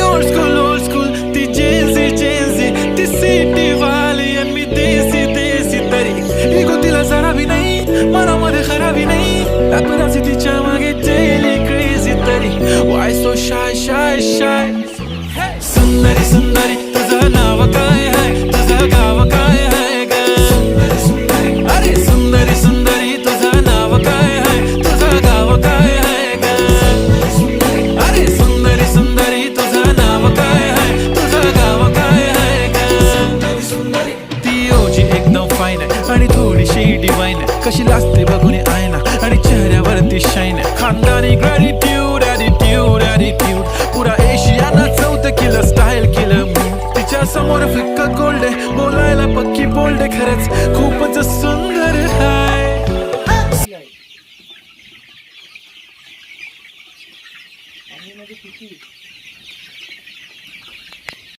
old school ती जेन्सी ती city वाली आणि मी देसी तरी इगो तिला जरा भी नाही मनामध्ये खराबी नाही अपराधी तिच्या मागे डेली क्रेझी तरी वाय सो शाय सुंदरी तुझं नाव काय आहे तुझं गाव काय आहे ग अरे सुंदरी तुझं नाव काय आहे तुझं गाव काय आहे ग अरे सुंदरी तुझं नाव काय आहे तुझं गाव काय आहे ग ती ओजी एकदम फाईन आहे आणि थोडीशी डिवाईन आहे कशी लाजते बघून आयना आणि चेहऱ्यावरती शाईन आहे खानदानी ग्रॅटिट्यूड ॲटिट्यूड पुरा एशियाना चौथं केलं स्टाईल केलं तिच्या समोर फिक्क गोल्ड आहे बोलायला पक्की बोल्ड आहे खरंच खूपच सुंदर आहे आणि म्हणजे किती